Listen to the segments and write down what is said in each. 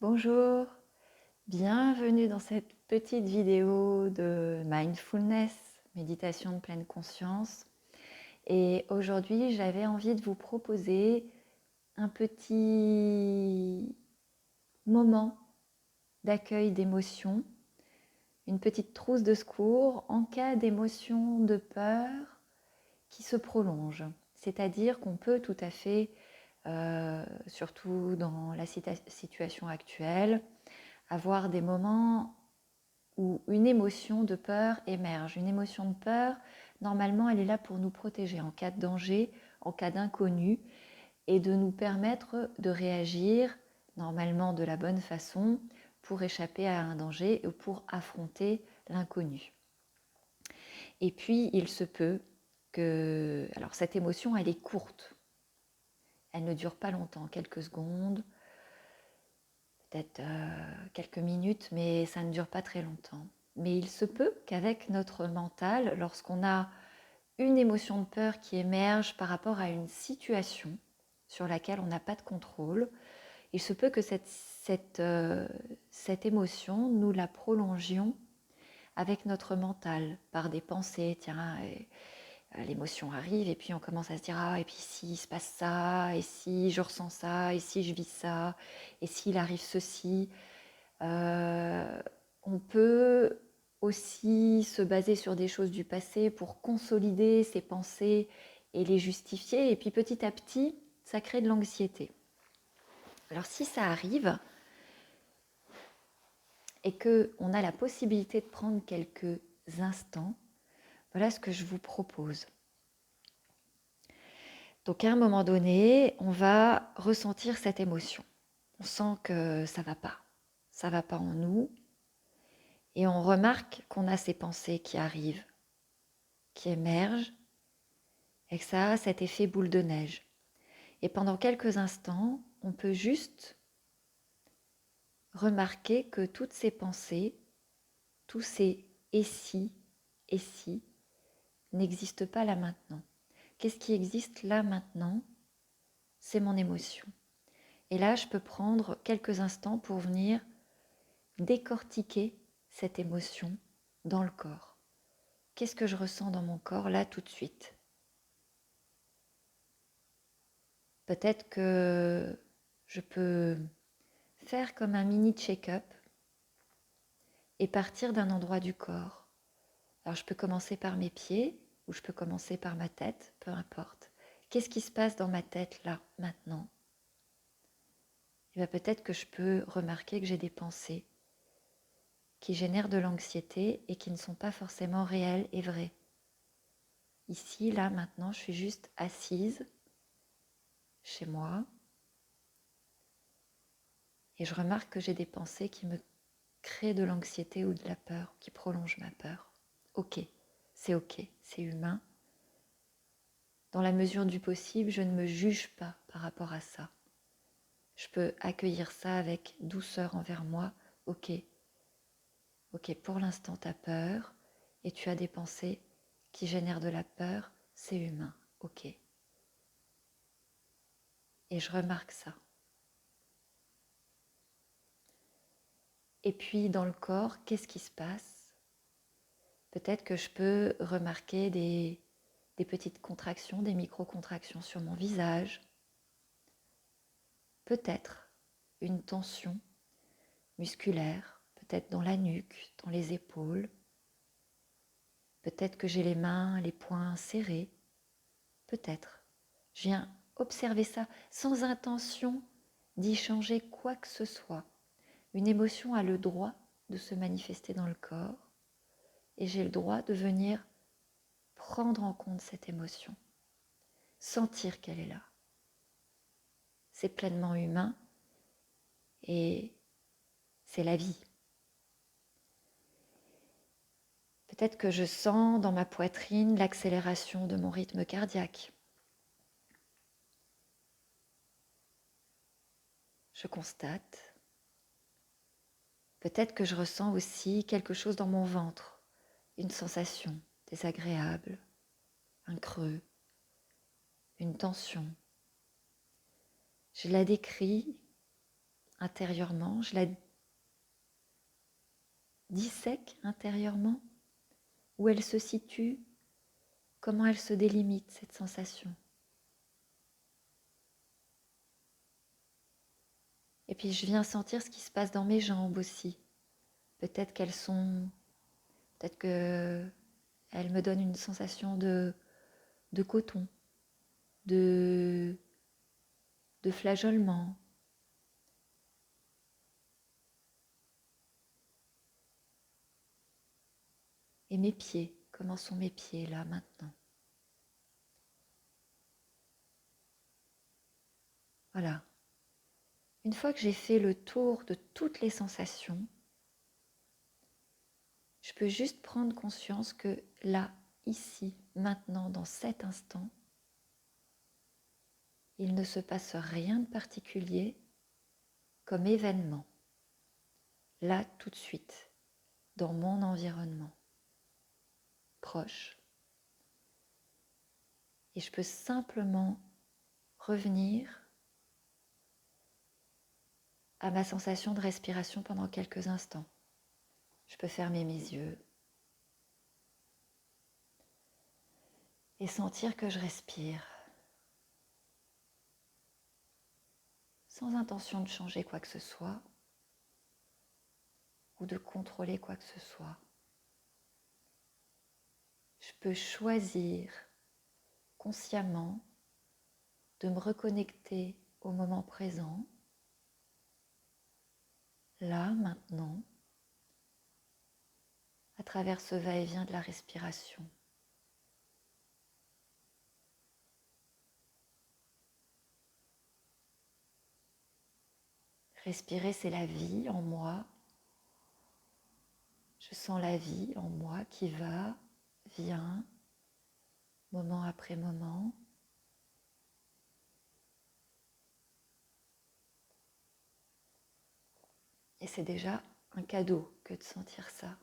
Bonjour, bienvenue dans cette petite vidéo de mindfulness, méditation de pleine conscience. Et aujourd'hui, j'avais envie de vous proposer un petit moment d'accueil d'émotions, une petite trousse de secours en cas d'émotion de peur qui se prolonge. C'est-à-dire qu'on peut tout à fait, surtout dans la situation actuelle, avoir des moments où une émotion de peur émerge. Une émotion de peur, normalement, elle est là pour nous protéger en cas de danger, en cas d'inconnu, et de nous permettre de réagir normalement de la bonne façon pour échapper à un danger ou pour affronter l'inconnu. Et puis, il se peut que... Alors, cette émotion, elle est courte. Elle ne dure pas longtemps, quelques secondes, peut-être quelques minutes, mais ça ne dure pas très longtemps. Mais il se peut qu'avec notre mental, lorsqu'on a une émotion de peur qui émerge par rapport à une situation sur laquelle on n'a pas de contrôle, il se peut que cette émotion, nous la prolongions avec notre mental, par des pensées. Tiens, l'émotion arrive et puis on commence à se dire ah, et puis s'il se passe ça, et si je ressens ça, et si je vis ça, et s'il arrive ceci. On peut aussi se baser sur des choses du passé pour consolider ses pensées et les justifier, et puis petit à petit ça crée de l'anxiété. Alors si ça arrive et qu'on a la possibilité de prendre quelques instants, voilà ce que je vous propose. Donc à un moment donné, on va ressentir cette émotion. On sent que ça va pas en nous, et on remarque qu'on a ces pensées qui arrivent, qui émergent, et que ça a cet effet boule de neige. Et pendant quelques instants, on peut juste remarquer que toutes ces pensées, tous ces et si, n'existent pas là maintenant. Qu'est-ce qui existe là maintenant? C'est mon émotion. Et là, je peux prendre quelques instants pour venir décortiquer cette émotion dans le corps. Qu'est-ce que je ressens dans mon corps là tout de suite? Peut-être que je peux faire comme un mini check-up et partir d'un endroit du corps. Alors je peux commencer par mes pieds ou je peux commencer par ma tête, peu importe. Qu'est-ce qui se passe dans ma tête là, maintenant? Et bien peut-être que je peux remarquer que j'ai des pensées qui génèrent de l'anxiété et qui ne sont pas forcément réelles et vraies. Ici, là, maintenant, je suis juste assise chez moi et je remarque que j'ai des pensées qui me créent de l'anxiété ou de la peur, qui prolongent ma peur. Ok, c'est humain. Dans la mesure du possible, je ne me juge pas par rapport à ça. Je peux accueillir ça avec douceur envers moi. Ok, pour l'instant tu as peur et tu as des pensées qui génèrent de la peur, c'est humain. Ok. Et je remarque ça. Et puis dans le corps, qu'est-ce qui se passe? Peut-être que je peux remarquer des petites contractions, des micro-contractions sur mon visage. Peut-être une tension musculaire, peut-être dans la nuque, dans les épaules. Peut-être que j'ai les mains, les poings serrés. Peut-être. Je viens observer ça sans intention d'y changer quoi que ce soit. Une émotion a le droit de se manifester dans le corps et j'ai le droit de venir prendre en compte cette émotion, sentir qu'elle est là. C'est pleinement humain et c'est la vie. Peut-être que je sens dans ma poitrine l'accélération de mon rythme cardiaque. Je constate. Peut-être que je ressens aussi quelque chose dans mon ventre, une sensation désagréable, un creux, une tension. Je la décris intérieurement, je la dissèque intérieurement, où elle se situe, comment elle se délimite, cette sensation. Et puis je viens sentir ce qui se passe dans mes jambes aussi. Peut-être que elles me donnent une sensation de coton, de flageolement. Et mes pieds, comment sont mes pieds là maintenant? Voilà. Une fois que j'ai fait le tour de toutes les sensations, je peux juste prendre conscience que là, ici, maintenant, dans cet instant, il ne se passe rien de particulier comme événement, là tout de suite, dans mon environnement proche. Et je peux simplement revenir à ma sensation de respiration pendant quelques instants. Je peux fermer mes yeux et sentir que je respire sans intention de changer quoi que ce soit ou de contrôler quoi que ce soit. Je peux choisir consciemment de me reconnecter au moment présent, là, maintenant, à travers ce va-et-vient de la respiration. Respirer, c'est la vie en moi. Je sens la vie en moi qui va, vient, moment après moment. Et c'est déjà un cadeau que de sentir ça.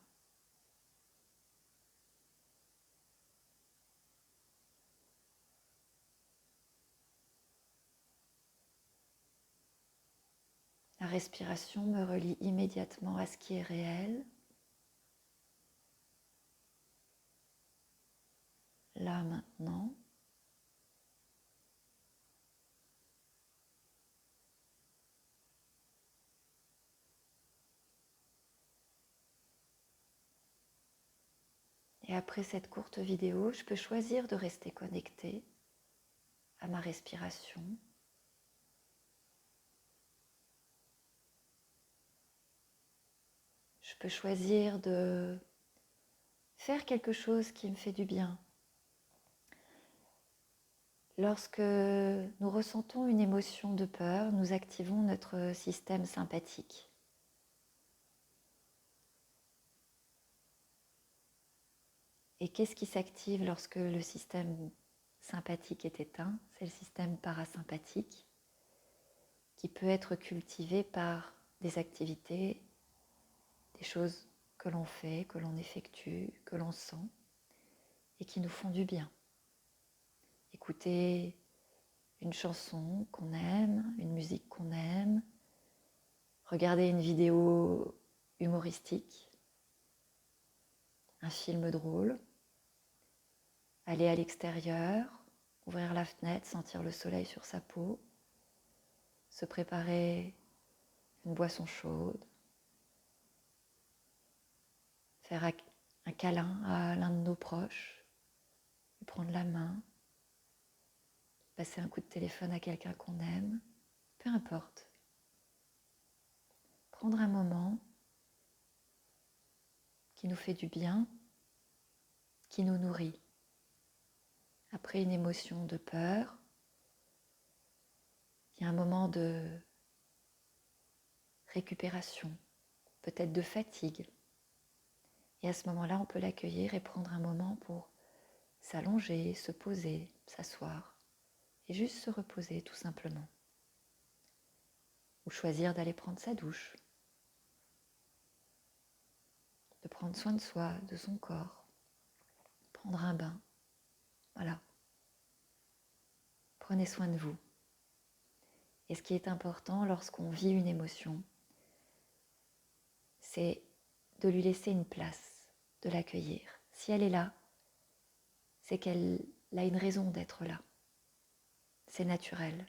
La respiration me relie immédiatement à ce qui est réel. Là, maintenant. Et après cette courte vidéo, je peux choisir de rester connecté à ma respiration. Je peux choisir de faire quelque chose qui me fait du bien. Lorsque nous ressentons une émotion de peur, nous activons notre système sympathique. Et qu'est-ce qui s'active lorsque le système sympathique est éteint? C'est le système parasympathique qui peut être cultivé par des activités, des choses que l'on fait, que l'on effectue, que l'on sent et qui nous font du bien. Écouter une chanson qu'on aime, une musique qu'on aime, regarder une vidéo humoristique, un film drôle, aller à l'extérieur, ouvrir la fenêtre, sentir le soleil sur sa peau, se préparer une boisson chaude, faire un câlin à l'un de nos proches, lui prendre la main, passer un coup de téléphone à quelqu'un qu'on aime, peu importe. Prendre un moment qui nous fait du bien, qui nous nourrit. Après une émotion de peur, il y a un moment de récupération, peut-être de fatigue. Et à ce moment-là, on peut l'accueillir et prendre un moment pour s'allonger, se poser, s'asseoir et juste se reposer tout simplement. Ou choisir d'aller prendre sa douche, de prendre soin de soi, de son corps, prendre un bain. Voilà. Prenez soin de vous. Et ce qui est important lorsqu'on vit une émotion, c'est de lui laisser une place, de l'accueillir. Si elle est là, c'est qu'elle a une raison d'être là. C'est naturel.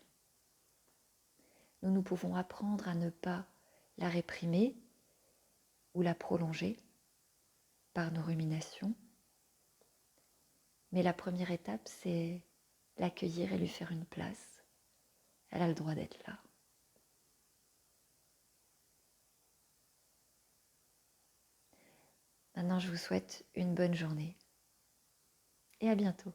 Nous pouvons apprendre à ne pas la réprimer ou la prolonger par nos ruminations. Mais la première étape, c'est l'accueillir et lui faire une place. Elle a le droit d'être là. Maintenant, je vous souhaite une bonne journée et à bientôt.